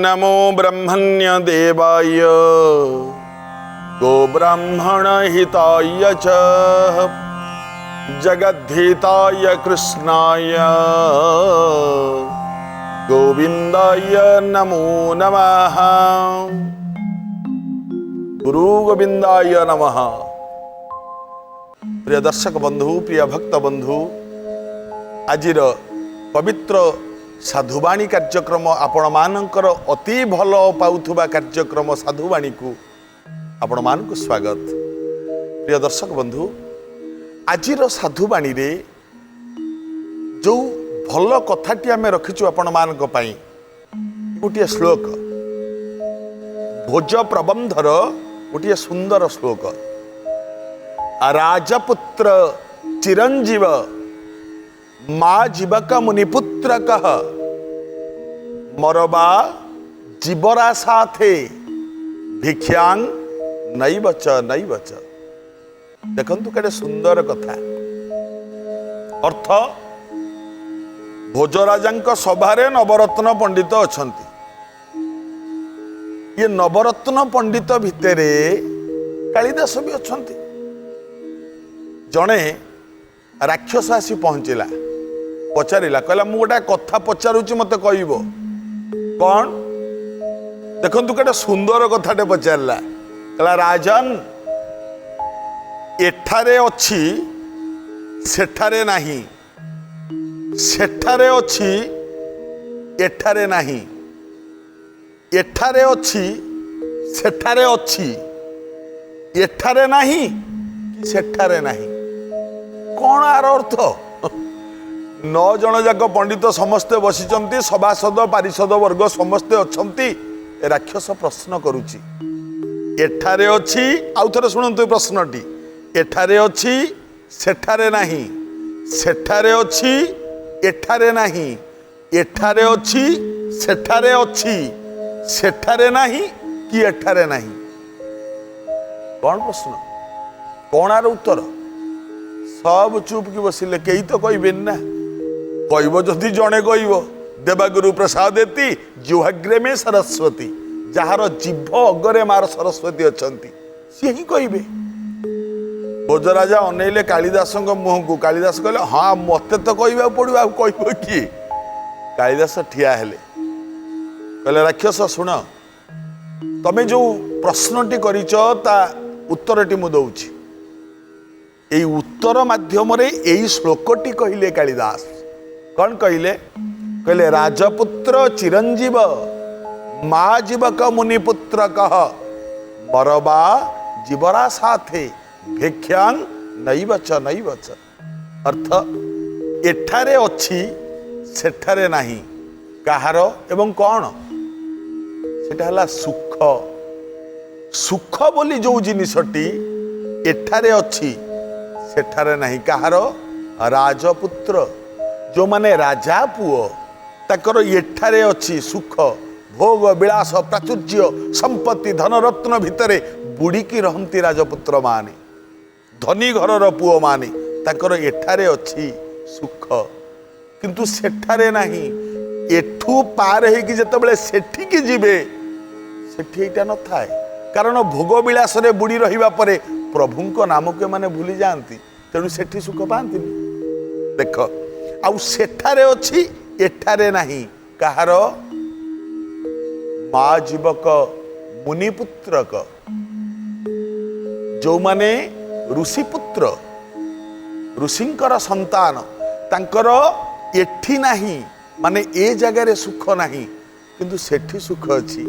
नमो ब्रह्मण्य देवाय गो ब्राह्मण हिताय च जगद्धिताय कृष्णाय गोविंदाय नमो नमः। गुरु गोविंदाय नमः। प्रिय दर्शक बंधु, प्रिय भक्त बंधु, आजिर पवित्र साधुवाणी कार्यक्रम आपण मानकर अति भल पाउथुबा कार्यक्रम साधुवाणी को आपण मानक स्वागत। प्रिय दर्शक बंधु, आजिर साधुवाणी रे जो भल कथाटी आमे रखिछु आपण मानक पई गोटे श्लोक, भोज प्रबंधर गोटे सुंदर श्लोक। राजपुत्र चिरंजीव माँ जीवक मुनिपुत्र कह मरबा जीवरा साथे भिक्षांग नहीं बच नहीं बच। देखंतु केडे सुंदर कथा। अर्थ, भोजराजांक सभारे नवरत्न पंडित अछंती। ये नवरत्न पंडित भितरे कालिदास भी अछंती। जड़े राक्षस आसी पहुँचला, पचारा कहला मु गोटे कथा पचारुची मत कहब कौन। देखु केटे सुंदर कथाटे पचारा, कहला राजन एठारे अच्छी सेठारे नहीं, सेठारे अच्छी एठारे नहीं, एठारे अच्छी सेठारे अच्छी, एठारे नहीं कि सेठारे नहीं। कौन आर अर्थ? 9 जन जाक पंडित समस्ते बसिचंती, सभासद पारिषद वर्ग समस्ते अछंती। राक्षस प्रश्न करुची, एठारे अछि, आउ थरे सुनंतु प्रश्नटी, एठारे अछि सेठारे नहीं, सेठारे अछि एठारे नहीं, एठारे अछि सेठारे अछि, सेठारे नहीं कि एठारे नहीं। कौन प्रश्न, कौन आर उत्तर? सब चुप कि बसिले, कई तो कहबेन ना। कहब जदि जड़े कहब देवागुरु प्रसाद देती जुहाग्रे में सरस्वती, जार जीभ अगरे मार सरस्वती अछंती, सी ही कहबे। भोजराजा अनेले कालिदास मुह को। कालिदास कहले हाँ मते तो कहबा पड़ो, कहब किए? कालिदास ठिया हेले, कहले राक्षस शुण, तमे जो प्रश्नटी करिच ता उत्तरटी मु दउछि। एई उत्तर माध्यम रे एई श्लोकटी कहिले कालिदास। कौन कहिले? कहले राजपुत्र चिरंजीव माँ जीवक मुनिपुत्र कह मरबा जीवरा साथे भिक्षांग नहीं बच नहीं बच। अर्थ, एठारे अच्छी सेठारे नहीं कहार एवं कौन? सेटा हला सुख। सुख बोली जो जिनिसटी एठारे अच्छी सेठारे नहीं कहार? राजपुत्र, जो माने राजा पुओ, ताकर एठारे अच्छी सुख, भोग विलास प्राचुर्य संपत्ति धनरत्न भितरे बुड़ीकी रहंती राजपुत्र माने, धनी घरर पुओ माने, ताकर एठारे अच्छी सुख किंतु सेठारे नहीं। एठू पार होगी जितेबाला सेठिकी जीवे, सेठी एटा न थाए, कारण भोग विलास रे बुड़ी रहिबा परे प्रभुंको नाम के माने भूली जाती, तेणु सेठी सुख पाती। देख, आउ सेठारे अच्छी एठारे नहीं कहार? माँ जीवक मुनिपुत्रक, जो माने ऋषिपुत्र, ऋषिंकर संतान, तांकर एठी नहीं, माने ए जगार सुख नहीं किंतु सेठी सुख अच्छी।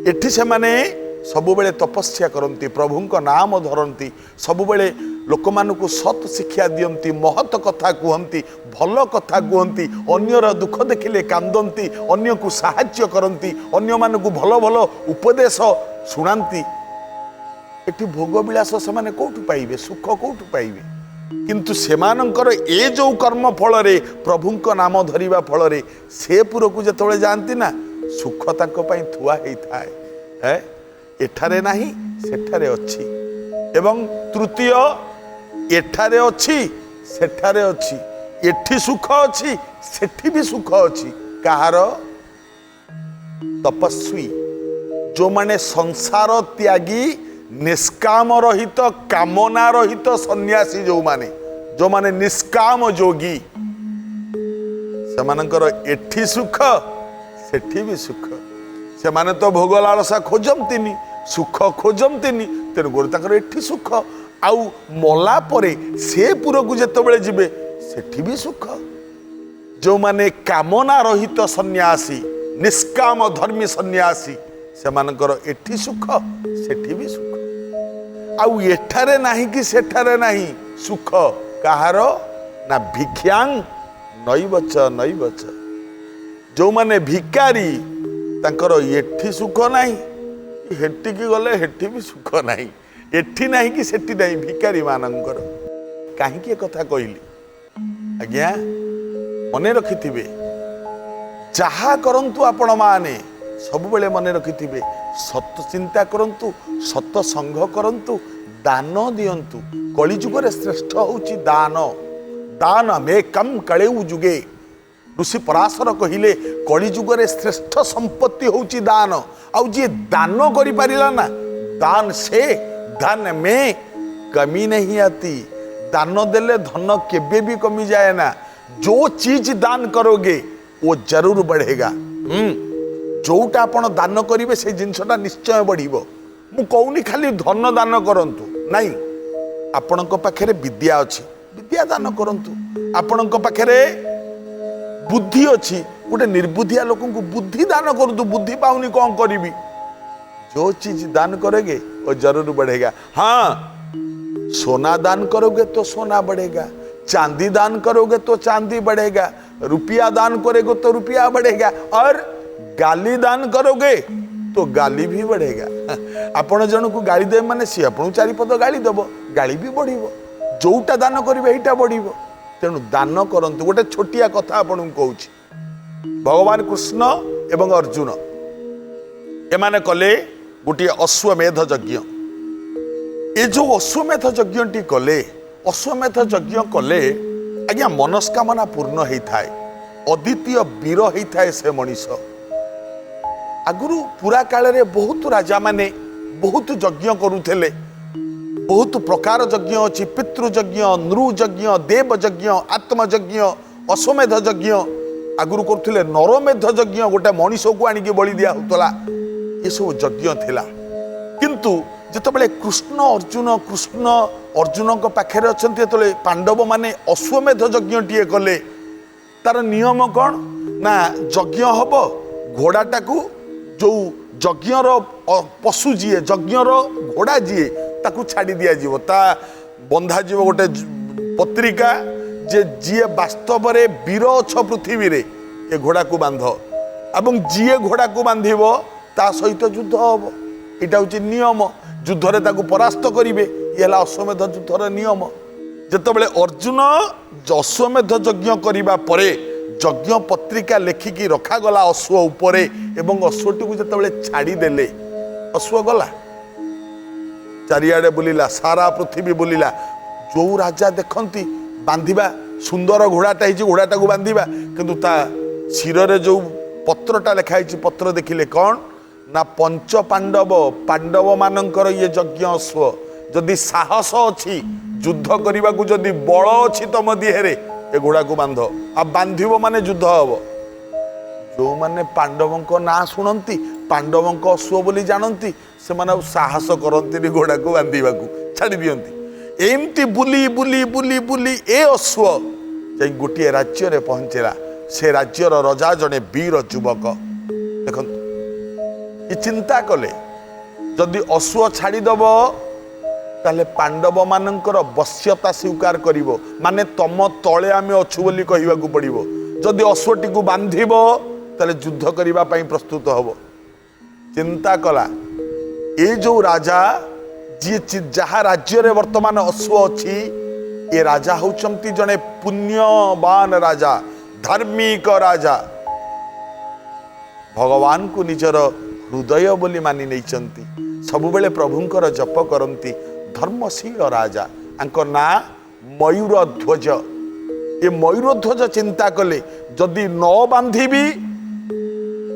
एठी से माने सबुबेले तपस्या करती, प्रभुंक नाम धरती, सबुबेले लोक मानकु सत शिक्षा दियंती, महत कथा कहती, भल कथा कहती, अन्यर दुख देखिले कांदती, अन्य को साहाय्य करती, अन्य मानकु भल भल उपदेश शुणाती। एठी भोग विलास से कौटू पाइबे, सुख कौटू पाइबे? किंतु सेमानंकर ए जो कर्म फल रे प्रभुंक नाम धरिबा फल रे से पुर को जतबे जानती ना, सुख तांको पई थुआ हेई थाए। है एठारे नहीं सेठारे अच्छी। एवं तृतीय, एठारे अच्छी सेठारे अच्छी, एठी सुख अच्छी सेठी भी सुख अच्छी। कहार? तपस्वी जो माने संसार त्यागी निष्काम रहित कामना रहित सन्यासी जो माने निष्काम योगी से मानकर एठी सुख सेठी भी सुख से माने तो भोग लालसा खोजंतिनी सुख खोजंतिनी तेणुकर एठी सुख आउ मला परे से पुर को जेतबेले जिबे सेठी भी सुख जो माने कामना रहित सन्यासी निष्काम धर्मी सन्यासी से मानकर एठी सुख सेठी भी सुख आउ एठारे नाही कि सेठारे नाही सुख कहार ना भिक्षांग नैवच जो माने भिकारी तांकर एठी सुख नाही हेटी की गले हेटी भी सुख नाही एठी नाही कि सेठी नाही भिकारी मानकर काहे कथा कहली आज्ञा मने रखिथिबे जहा करंतु आपण माने सब बेले मने रखिथिबे सत चिंता करंतु सत संग करंतु दान दियंतु कली जुगरे श्रेष्ठ होउची दान दान मे कम कळेउ जुगे ऋषि पराशर कहिले कली जुगरे श्रेष्ठ संपत्ति होउची दान आउ जे दान करि पारिला ना दान से धन में कमी नहीं आती दान देले धन केबे भी कमी जाए ना जो चीज दान करोगे वो जरूर बढ़ेगा जोटा आपण दान करिवे से जिनसटा निश्चय बढ़िबो मु कहूनी खाली धन दान करंतु नहीं आपणक पाखरे विद्या अछि विद्या दान करंतु आपणक पाखरे बुद्धि अछि गोटे निर्बुद्धिया लोक को बुद्धि दान करंतु बुद्धि पाउनी कौन करिबी जो चीज दान करोगे वो जरूर बढ़ेगा हाँ सोना दान करोगे तो सोना बढ़ेगा चांदी दान करोगे तो चांदी बढ़ेगा रुपया दान करोगे तो रुपया बढ़ेगा और गाली दान करोगे तो गाली भी बढ़ेगा आपण जन को गाली दे माने सी आपण चारिपद गाली दब गाली भी बढ़िबो जोटा दान करिवे एटा बढ़िबो तेणु दान करंतु गोटे छोटिया कथा आपण कहूँ भगवान कृष्ण एवं अर्जुन एमाने कले गोटे अश्वमेध यज्ञ ये जो अश्वमेध यज्ञ कले अश्वमेध यज्ञ कले आज्ञा मनस्कामना पूर्ण होता है अद्वितीय वीर होता है से मनीष आगुरु पूरा काल रे बहुत राजा माने बहुत यज्ञ करुथेले बहुत प्रकार यज्ञ अच्छी पितृयज्ञ नृयज्ञ देवयज्ञ आत्मयज्ञ अश्वमेध यज्ञ आगुरु करुले नरमेध यज्ञ गोटे मनीष को आनिकी बलि दिया होतला ये सब यज्ञ थिला किंतु जितेबाला कृष्ण अर्जुन पाखे अच्छा जो पांडव माने अश्वमेध यज्ञ कले तार नियम कौन ना यज्ञ हम घोड़ाटा को जो यज्ञर पशु जी यज्ञर घोड़ा जी ताकू छाड़ी दिया जीवो ता बंधा जीव गोटे पत्रिका जे जी वास्तव रे वीर अछ पृथ्वी रे ए घोड़ा को बांध एवं जी घोड़ा को बांधिबो ता सहित युद्ध हम यहाँ हूँ नियम युद्ध रे ताकू परास्त करेंगे ये अश्वमेध युद्धर नियम जितेबाला अर्जुन अश्वमेध यज्ञ करने पर यज्ञ पत्रिका लेखिकी रखागला अश्व उपरे एवं अश्वटी को जितेबाला छाड़ीदेले अश्व गला चारिआडे बुलिला सारा पृथ्वी बुलिला जो राजा देखती बांधिबा सुंदर घोड़ाटा घोड़ाटा को बांधिबा किंतु ता शिर जो पत्रटा लिखाई पत्र देखिले कौन ना पंच पांडव मानकर ये यज्ञ अश्व जदि साहस अच्छी युद्ध करने को जदि बल अच्छी तुम देहरे ए घोड़ा को बांध आ बांधिब माने युद्ध हम जो माने पांडवों ना शुणती पांडवों अश्व बोली जानती से माने साहस करती घोड़ा को बांधा छाड़ी दियंती एमती बुली बुली बुली बुली ए अश्व जाई गोटे राज्य रे पहुंचला से राज्यर राजा जने वीर युवक देख चिंता कले जदि अश्व छाड़ीदब ताले पांडव मानकर वश्यता स्वीकार करिवो माने तम तले आमे अछु बोली कहिबाकू पड़िवो जदि अश्वटी को बांधिब ताले युद्ध करिबा पई प्रस्तुत हबो चिंता कला ए जो राजा जी जहा राज्य रे वर्तमान अश्व अछि ए राजा होचंती जने पुण्यवान राजा धार्मिक राजा भगवान को निजर हृदय बोली मानि नैचंती सबुबेले प्रभुंकर जप करंती धर्मशील राजा आंको ना मयूर ध्वज ये मयूर ध्वज चिंता कले जदि न बांधिबी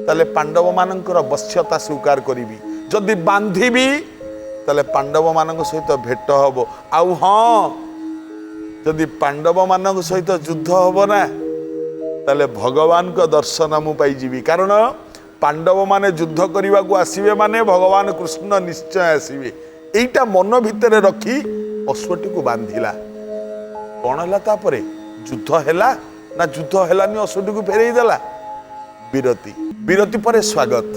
ताले पांडव मानकर बश्यता स्वीकार करी जदि बांधिबी ताले पांडव मान सहित भेट हम आउ हाँ जदि पांडव मान सहित युद्ध हम ना ताले भगवान को दर्शन मु पाइबी कारण पांडव माने युद्ध करने को आसवे माने भगवान कृष्ण निश्चय आसवे यहीटा मन भितर रखी अश्वटी को बांधिला कौन है तापर युद्ध है ना युद्ध है अश्वटी को फेरई देला विरति विरति पर स्वागत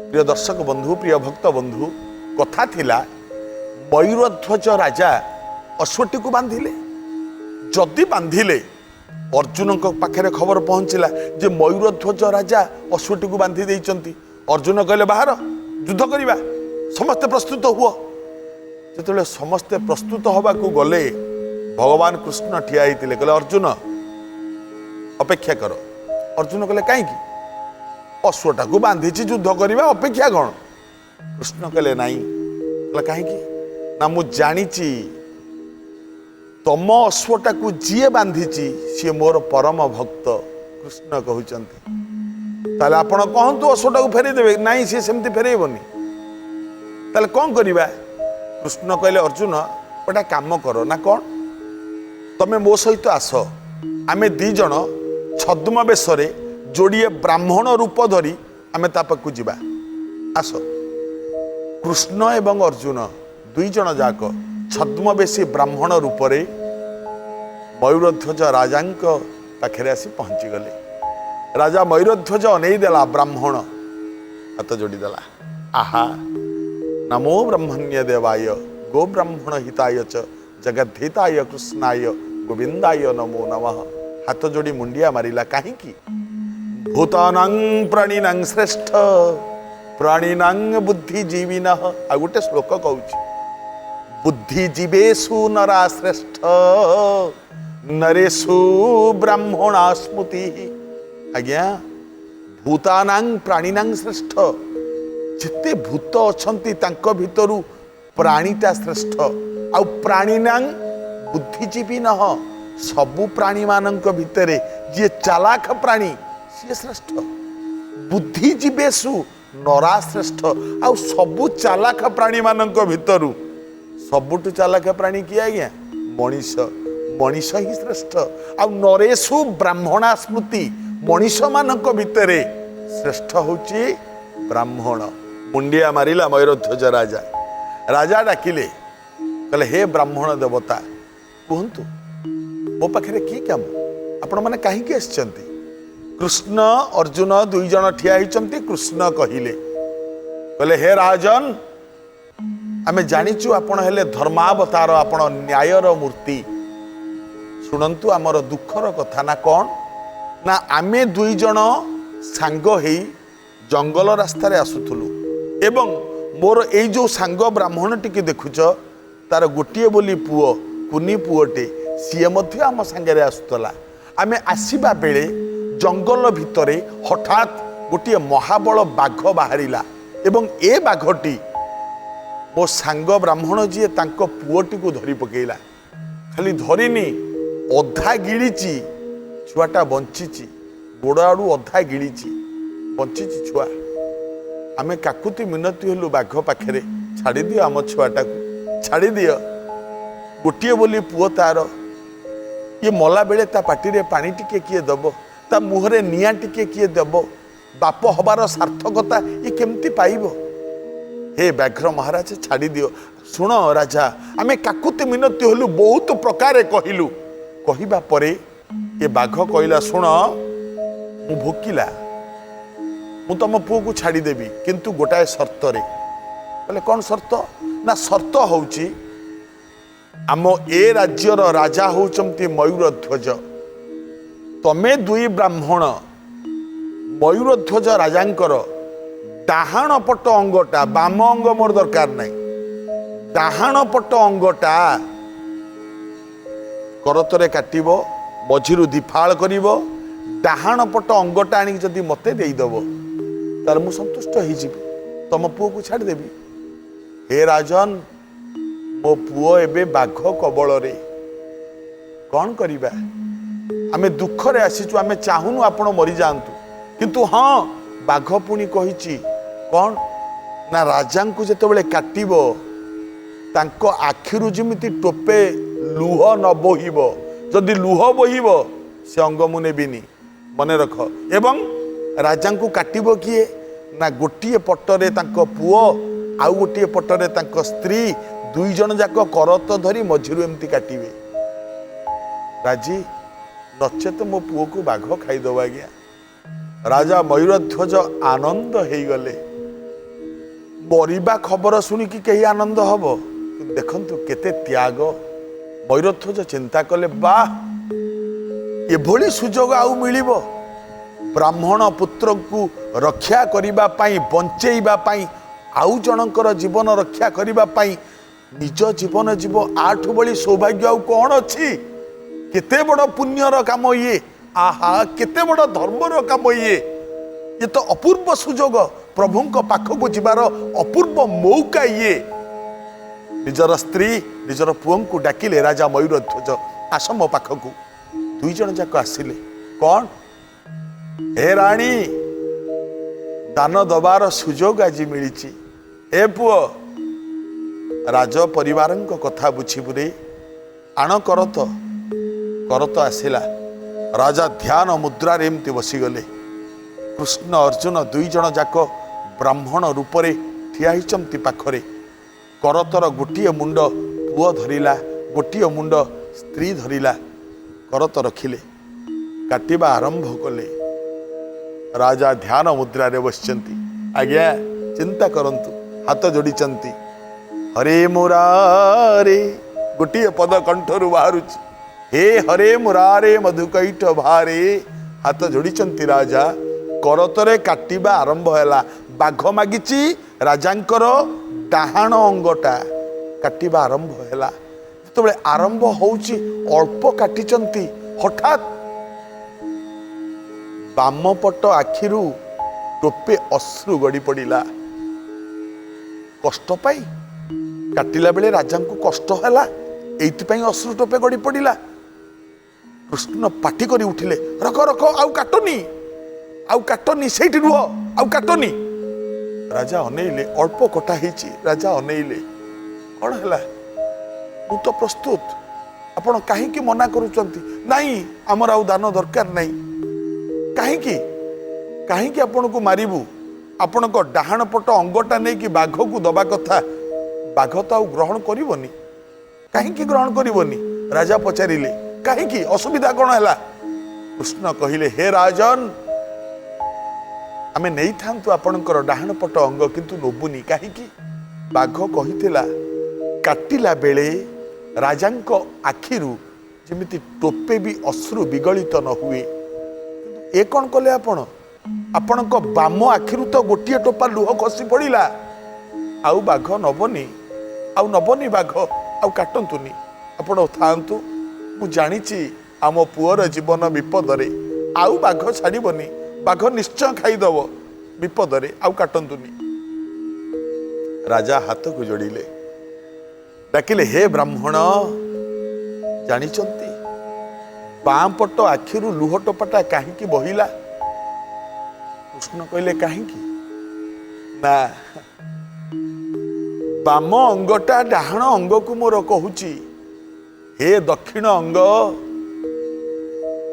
प्रिय दर्शक बंधु प्रिय भक्त बंधु कथा थिला मयूरध्वज राजा अश्वटी को बांधिले जदि बांधिले अर्जुन पाखे खबर पहुंचला जे मयूरध्वज राजा अश्वटी को बांधि देइचंती अर्जुन कहले बाहर युद्ध करिबा समस्ते प्रस्तुत हुआ जो समस्ते प्रस्तुत हवा को गले भगवान कृष्ण ठिया होते कहले अर्जुन अपेक्षा कर अर्जुन कहले कहीं अश्वटा को बांधी युद्ध करवा अपेक्षा कौन कृष्ण कहले नाई कहीं ना मु जानी तम अश्वटा को जी बांधी सी मोर परम भक्त कृष्ण कहते ताले आपण कहतु अश्वटा को फेरई देवे नाई सी सेमती फेरईबनी ताले कौन करवा कृष्ण कहले अर्जुन गोटे काम कर ना कौन तमे मो सहित आस आमे दी जन छद्म बेश जोड़िए ब्राह्मण रूप धरी आमे तापक जीवा आस कृष्ण एवं अर्जुन दुई जन जाक छद्मवेशी ब्राह्मण रूप मयूरध्वज राजा पाखे आसी पहुँची गले राजा मयूरध्वज अनेई देला ब्राह्मण हाथ जोड़ीदेला आहा नमो ब्रह्मण्य देवाय गो ब्राह्मण हिताय च जगद्धिताय कृष्णाय गोविंदाय नमो नमः हाथ जोड़ी मुंडिया मारिला कहीं भूतानां प्राणीनां श्रेष्ठ प्राणीनां बुद्धिजीविन आ गोटे श्लोक कहूँ बुद्धिजीवेषु नरा श्रेष्ठ नरेषु ब्राह्मणा स्मृति आज्ञा भूतानां प्राणीनां श्रेष्ठ जिते भूत अछंती तांको भितरु प्राणीटा श्रेष्ठ आउ प्राणीनां बुद्धिजीवी न सबु प्राणी मानक भितरे जे चालाक प्राणी सी श्रेष्ठ बुद्धिजीवेषु नरा श्रेष्ठ आउ सबु चालाक प्राणी मानक भितरु सबुठु चालाक प्राणी किए आज्ञा मनीष मनीष ही श्रेष्ठ आउ नरेषु ब्राह्मणा स्मृति मनीष मानक भितरे श्रेष्ठ होची ब्राह्मण मुंडिया मारिला मयूरध्वज राजा राजा डाकिले कहले हे ब्राह्मण देवता कहतु मो पाखे कि काम आपण मैंने कहीं आसचंती कृष्ण अर्जुन दुई जन ठिया होती कृष्ण कहले कहले हे राजन आमे जानिचु आपण हेले धर्मावतार आपण न्यायर मूर्ति शुणु आमर दुखर कथा ना कौन ना आमे दुई जन सांग हेई जंगल रास्तार आसुथुलु एवं मोर एई जो सांग ब्राह्मण टिके देखुच तार गोटे बोली पुओ कुनी पुओटे सीए मध्य आम सांगे आसुला आमे आसीबा बेले जंगल भितरे हठात गोटे महाबल बाघ बाहरिला एवं ए बाघटी मो सांग ब्राह्मण जी तांको पुओटी को धरी पकेला खाली धरिनी अधा गिळीची छुआटा बंचीची गोड़ आड़ू अधा गिळीची बंचीची छुआ आमे काकुति मिनती हलु बाघ पाखे छाड़ी दियो आम छुआटा को छाड़ी दियो गोटे बोली पुओ तार ये मला बेले ता पाटी रे पानी टिके किए दब ता मुहरे निया टिके किए दब बाप हबार सार्थकता ये केमती पाइब हे व्याघ्र महाराज छाड़ी दियो शुण राजा आमे काकुति मिनती हलु बहुत प्रकार कहलु कहवा परे ये बाघ कहला शुण मु भोकिला मु तुम पुओ को छाड़देवी किंतु गोटाए सर्त रे बोले कौन शर्त ना शर्त होची आम ए राज्यर राजा होचंती मयूरध्वज तमे दुई ब्राह्मण मयूरध्वज राजांकर डाहाण पट अंगटा बाम अंग मोर दरकार नहीं डाहाण पट अंगटा करतरे काटिबो मझिरु दिफाळ करिवो डाहाण पट अंगटा आनी जदि मते देइदबो तार मु संतुष्ट हो जिबी तम पुओ को छाड़ देबी हे राजन मो पुओ एबे बाघ कबल रे कौन करिबा आमे दुख रे आसीचु आमे चाहुनु आपण मरि जांतु किंतु हाँ बाघ पुणी कही कौन ना राजा को जिते काटिब तांको आखिरु जिमिति टोपे लुह न बोहिब जदि लुह बोहिब से अंग मु नेबिनी मने रख एवं राजा को काटिब किए ना गोटे पटरे तांको पुओ आउ गोटे पटरे तांको स्त्री दुई जन जाक करत धरी मझिरु एमती काटिबे राजी नचेत मो पुओ को बाघ खाईदब आज्ञा राजा मयूरध्वज आनंद हो गले मरिबा खबर शुणिकी कहीं आनंद हम देखंतु केते त्याग मयूरध्वज चिंता कले बाह एभली सुजोग आउ मिलिबो ब्राह्मण पुत्र को रक्षा करिबा पाई बंचेइबा पाई आउ जनकर जीवन रक्षा करिबा पाई निज जीवन जीव आठु बड़ी सौभाग्य आउ कौन अछि केते बड़ पुण्यर काम ये आहा केते बड़ धर्मर काम ये तो अपूर्व सुजोग प्रभुंक पाखक जीवार अपूर्व मौका ये निजर स्त्री निजर पुओं को डाकिले राजा मयूरध्वज आस मो पाखक दुई जन जाक आसिले कौन हे राणी दान दबार सुजोग आज मिली ए पुओ राज परिवार कथा बुझीबुरे आण करत आसिला राजा ध्यान मुद्रा एमती बसीगले कृष्ण अर्जुन दुई जन जाक ब्राह्मण रूपरे ठिया होइचंती पाखरे करतर गोटे मुंड पुओ धरिला गोटे मुंड स्त्री धरिला करत रखिले काटिबा आरंभ कले राजा ध्यान मुद्रा रे बसचंती आज्ञा चिंता करंतु हाथ जोड़ीचंती हरे मुरारे गोटे पद कंठरू बाहरुची हे हरे मुरारे मधुकैठ भारे हाथ जोड़ीचंती राजा करतरे काटिबा आरंभ हैला बाघ मागिची राजांकर डाहाण अंगटा काटिबा आरंभ हैला जेतेबेले आरंभ होउची अल्प काटिचंती हठात बाम पट आखिरु टोपे अश्रु गड़ी पड़िला कष्ट पाई काटिला बेले राजा को कष्ट हैला एइति अश्रु टोपे गड़ी पड़िला कृष्ण पाटी करी उठिले रख रख आउ काटनी सेठी रुह आउ काटनी राजा अनेइले अल्प कटा ହେଇची राजा अनेइले कौन हैला मु तो प्रस्तुत आपण काहे मना करूचंती नहीं आमर आउ दान दरकार नहीं काहे आपण को मारिबू आपण को डाहाण पट अंगटा नहीं कि बाघ को दबा कथा बाघ तो आउ ग्रहण करिवनी काहे ग्रहण करिवनी राजा पचारिले काहे असुविधा कौन हैला कृष्ण कहिले हे राजन आमे नहीं थांतु आपणकर डाहाण पट अंग किंतु नोबुनी काहे बाघ कहिथिला काटिला बेले राजांको आखिरु जेमिति टोपे भी अश्रु विगलित न हुए ए कौन कले आपणको बाम आखिरु तो गोटे टोपा लुह खसी पड़िला आउ बाघ नबनी बाघ आउ काटंतुनी आपण थांतु मु जानिची आम पुअर जीवन विपदरे आउ बाघ छाड़बनी बाघ निश्चय खाईदब विपदरे आउ काटंतुनी राजा हाथ को जोड़िले डाकिले हे ब्राह्मण जानिचंती बाँ पट आखिरु लुह टोपाटा काहींकी बहिला कृष्ण कहले काहींकी ना बाम अंगटा डाहाण अंग को मोर कहूची हे दक्षिण अंग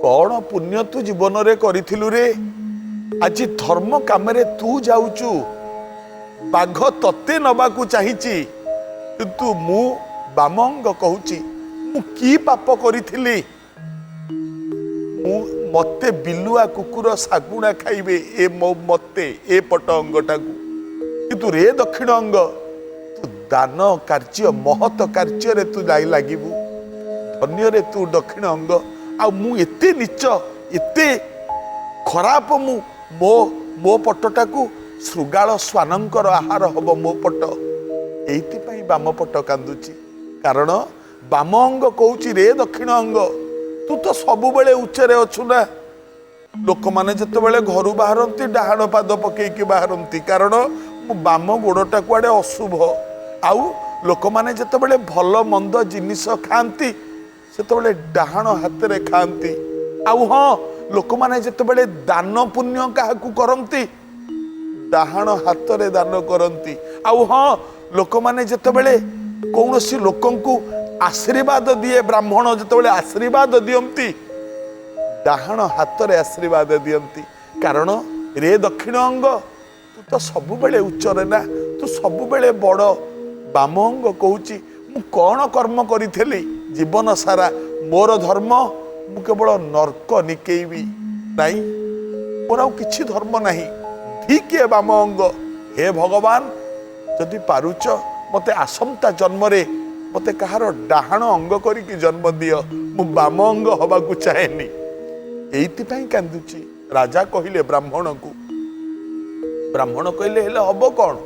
कौन पुण्य तू जीवन रे करिथिलु रे आज धर्म काम रे तू जाउचु बाघ तते नबाकू चाहिची किंतु मु बाम अंग कहूची मु की पाप करिथिली मते बिलुआ कुकुर सागुणा खाइबे ए मते ए पट अंगटा को किंतु रे दक्षिण अंग तू दान कार्य महत कार्य रे तू लागिबू धन्य रे तू दक्षिण अंग आ मु एते नीच एते खराब मु मो पटटा को श्रुगाल स्वानंकर आहार हब मो पट एइति बाम पट कांदुची कारण बाम अंग कहूची रे दक्षिण अंग तू तो सबु बेले उच्चरे अच्छु ना लोक माने जते बेले घरु बाहरंती डाहाण पाद पकेकी बाहरंती कारण मु बाम गोड़टा कुआडे अशुभ आउ लोक माने जते बेले भल मंद जिनिस खांती सेते बेले डाहाण हाथ रे खांती आउ हाँ लोक माने जते बेले दान पुण्य काहाकू करंती ଡାହାଣ ହାତରେ ଦାନ କରନ୍ତି। ଆଉ ହଁ, ଲୋକମାନେ ଯେତେବେଳେ କୌଣସି ଲୋକଙ୍କୁ ଆଶୀର୍ବାଦ ଦିଏ, ବ୍ରାହ୍ମଣ ଯେତେବେଳେ ଆଶୀର୍ବାଦ ଦିଅନ୍ତି ଡାହାଣ ହାତରେ ଆଶୀର୍ବାଦ ଦିଅନ୍ତି। କାରଣ ରେ ଦକ୍ଷିଣ ଅଙ୍ଗ, ତୁ ତ ସବୁବେଳେ ଉଚ୍ଚରେ ନା, ତୁ ସବୁବେଳେ ବଡ଼। ବାମ ଅଙ୍ଗ କହୁଛି ମୁଁ କ'ଣ କର୍ମ କରିଥିଲି ଜୀବନ ସାରା, ମୋର ଧର୍ମ ମୁଁ କେବଳ ନର୍କ ନିକେଇବି ନାଇଁ, ମୋର ଆଉ କିଛି ଧର୍ମ ନାହିଁ। ଠିକ୍ ଏ ବାମ ଅଙ୍ଗ। ହେ ଭଗବାନ, ଯଦି ପାରୁଛ ମୋତେ ଆସନ୍ତା ଜନ୍ମରେ ମୋତେ କାହାର ଡାହାଣ ଅଙ୍ଗ କରିକି ଜନ୍ମ ଦିଅ, ମୁଁ ବାମ ଅଙ୍ଗ ହବାକୁ ଚାହେଁନି। ଏଇଥିପାଇଁ କାନ୍ଦୁଛି। ରାଜା କହିଲେ ବ୍ରାହ୍ମଣକୁ, ବ୍ରାହ୍ମଣ କହିଲେ ହେଲେ ହବ କ'ଣ?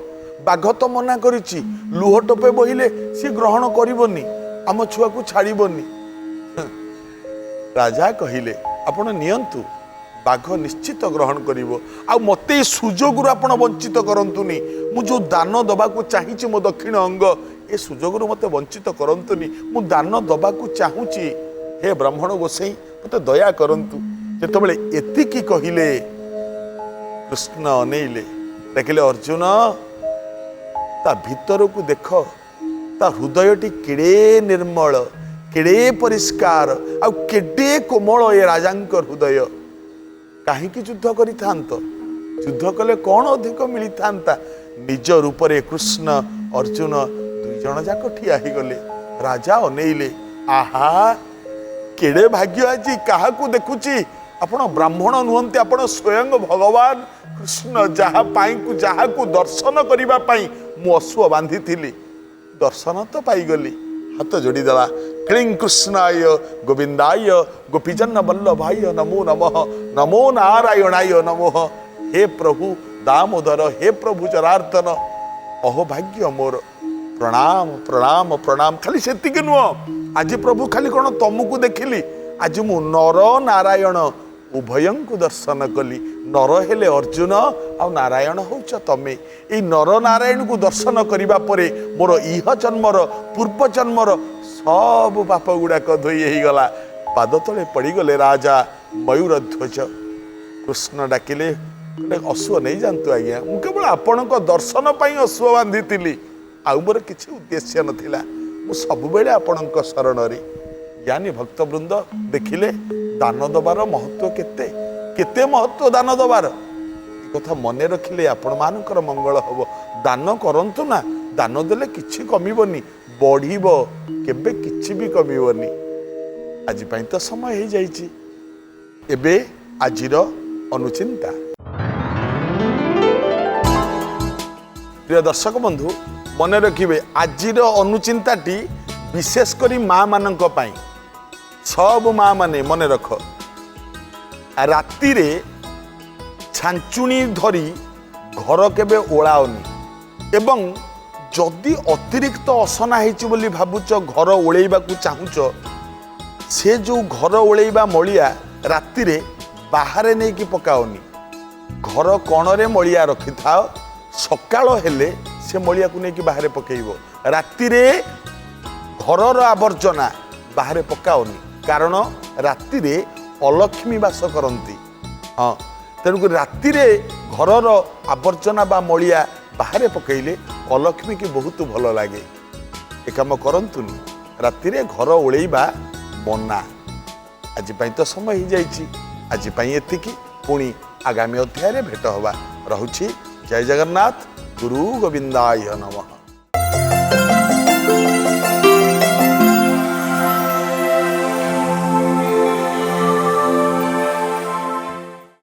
ବାଘ ତ ମନା କରିଛି, ଲୁହ ଟୋପେ ବହିଲେ ସିଏ ଗ୍ରହଣ କରିବନି, ଆମ ଛୁଆକୁ ଛାଡ଼ିବନି। ରାଜା କହିଲେ ଆପଣ ନିଅନ୍ତୁ, ବାଘ ନିଶ୍ଚିତ ଗ୍ରହଣ କରିବ। ଆଉ ମୋତେ ଏଇ ସୁଯୋଗରୁ ଆପଣ ବଞ୍ଚିତ କରନ୍ତୁନି। ମୁଁ ଯେଉଁ ଦାନ ଦେବାକୁ ଚାହିଁଛି ମୋ ଦକ୍ଷିଣ ଅଙ୍ଗ, ଏ ସୁଯୋଗରୁ ମୋତେ ବଞ୍ଚିତ କରନ୍ତୁନି। ମୁଁ ଦାନ ଦେବାକୁ ଚାହୁଁଛି, ହେ ବ୍ରାହ୍ମଣ ଗୋସାଇଁ ମୋତେ ଦୟା କରନ୍ତୁ। ଯେତେବେଳେ ଏତିକି କହିଲେ, କୃଷ୍ଣ ଅନେଇଲେ, ଦେଖିଲେ ଅର୍ଜୁନ ତା ଭିତରକୁ ଦେଖ, ତା ହୃଦୟଟି କେଡ଼େ ନିର୍ମଳ, କେଡ଼େ ପରିଷ୍କାର, ଆଉ କେଡ଼େ କୋମଳ ଏ ରାଜାଙ୍କ ହୃଦୟ। କାହିଁକି ଯୁଦ୍ଧ କରିଥାନ୍ତ? ଯୁଦ୍ଧ କଲେ କ'ଣ ଅଧିକ ମିଳିଥାନ୍ତା? ନିଜ ରୂପରେ କୃଷ୍ଣ ଅର୍ଜୁନ ଦୁଇ ଜଣ ଯାକ ଠିଆ ହେଇଗଲେ। ରାଜା ଅନେଇଲେ, ଆହା କେଡ଼େ ଭାଗ୍ୟ ଆଜି କାହାକୁ ଦେଖୁଛି। ଆପଣ ବ୍ରାହ୍ମଣ ନୁହନ୍ତି, ଆପଣ ସ୍ୱୟଂ ଭଗବାନ କୃଷ୍ଣ, ଯାହାକୁ ଦର୍ଶନ କରିବା ପାଇଁ ମୁଁ ଅଶ୍ୱ ବାନ୍ଧିଥିଲି, ଦର୍ଶନ ତ ପାଇଗଲି। ହାତ ଯୋଡ଼ିଦେଲା, କ୍ଲିଂ କୃଷ୍ଣାୟ ଗୋବିନ୍ଦାୟ ଗୋପୀଜନ ବଲ୍ଲଭାୟ ନମୋ ନମଃ, ନମୋ ନାରାୟଣାୟ ନମଃ। ହେ ପ୍ରଭୁ ଦାମୋଦର, ହେ ପ୍ରଭୁ ଜନାର୍ଦ୍ଦନ, ଅହୋଭାଗ୍ୟ ମୋର, ପ୍ରଣାମ ପ୍ରଣାମ ପ୍ରଣାମ। ଖାଲି ସେତିକି ନୁହଁ, ଆଜି ପ୍ରଭୁ ଖାଲି କ'ଣ ତମକୁ ଦେଖିଲି, ଆଜି ମୁଁ ନର ନାରାୟଣ ଉଭୟଙ୍କୁ ଦର୍ଶନ କଲି। ନର ହେଲେ ଅର୍ଜୁନ, ଆଉ ନାରାୟଣ ହେଉଛ ତମେ। ଏଇ ନର ନାରାୟଣକୁ ଦର୍ଶନ କରିବା ପରେ ମୋର ଇହ ଜନ୍ମର ପୂର୍ବ ଜନ୍ମର ସବୁ ପାପ ଗୁଡ଼ାକ ଧୋଇ ହେଇଗଲା। ପାଦ ତଳେ ପଡ଼ିଗଲେ ରାଜା ମୟୂରଧ୍ୱଜ। କୃଷ୍ଣ ଡାକିଲେ, ଗୋଟେ ଅଶ୍ୱ ନେଇଯାଆନ୍ତୁ ଆଜ୍ଞା, ମୁଁ କେବଳ ଆପଣଙ୍କ ଦର୍ଶନ ପାଇଁ ଅଶ୍ୱ ବାନ୍ଧିଥିଲି, ଆଉ ମୋର କିଛି ଉଦ୍ଦେଶ୍ୟ ନଥିଲା। ମୁଁ ସବୁବେଳେ ଆପଣଙ୍କ ଶରଣରେ। ଜ୍ଞାନୀ ଭକ୍ତବୃନ୍ଦ ଦେଖିଲେ ଦାନ ଦେବାର ମହତ୍ଵ କେତେ, କେତେ ମହତ୍ଵ ଦାନ ଦେବାର। ଏ କଥା ମନେ ରଖିଲେ ଆପଣମାନଙ୍କର ମଙ୍ଗଳ ହେବ। ଦାନ କରନ୍ତୁ ନା, ଦାନ ଦେଲେ କିଛି କମିବନି, ବଢ଼ିବ, କେବେ କିଛି ବି କମିବନି। ଆଜି ପାଇଁ ତ ସମୟ ହେଇଯାଇଛି। ଏବେ ଆଜିର ଅନୁଚିନ୍ତା। ପ୍ରିୟ ଦର୍ଶକ ବନ୍ଧୁ ମନେ ରଖିବେ, ଆଜିର ଅନୁଚିନ୍ତାଟି ବିଶେଷ କରି ମା ମାନଙ୍କ ପାଇଁ। ସବୁ ମା ମାନେ ମନେ ରଖ, ରାତିରେ ଛାଞ୍ଚୁଣି ଧରି ଘର କେବେ ଓଳାଅନି। ଏବଂ ଯଦି ଅତିରିକ୍ତ ଅସନା ହେଇଛି ବୋଲି ଭାବୁଛ, ଘର ଓଳେଇବାକୁ ଚାହୁଁଛ, ସେ ଯେଉଁ ଘର ଓଳେଇବା ମଳିଆ ରାତିରେ ବାହାରେ ନେଇକି ପକାଅନି। ଘର କଣରେ ମଳିଆ ରଖିଥାଅ, ସକାଳ ହେଲେ ସେ ମଳିଆକୁ ନେଇକି ବାହାରେ ପକେଇବ। ରାତିରେ ଘରର ଆବର୍ଜନା ବାହାରେ ପକାଅନି, କାରଣ ରାତିରେ ଅଲକ୍ଷ୍ମୀ ବାସ କରନ୍ତି। ହଁ, ତେଣୁକରି ରାତିରେ ଘରର ଆବର୍ଜନା ବା ମଳିଆ ବାହାରେ ପକେଇଲେ ଅଲକ୍ଷ୍ମୀ କି ବହୁତ ଭଲ ଲାଗେ। ଏ କାମ କରନ୍ତୁନି, ରାତିରେ ଘର ଓଳେଇବା ମନା। ଆଜି ପାଇଁ ତ ସମୟ ହେଇଯାଇଛି, ଆଜି ପାଇଁ ଏତିକି। ପୁଣି ଆଗାମୀ ଅଧ୍ୟାୟରେ ଭେଟ ହେବା। ରହୁଛି। ଜୟ ଜଗନ୍ନାଥ। ଗୁରୁ ଗୋବିନ୍ଦାୟ ନମଃ।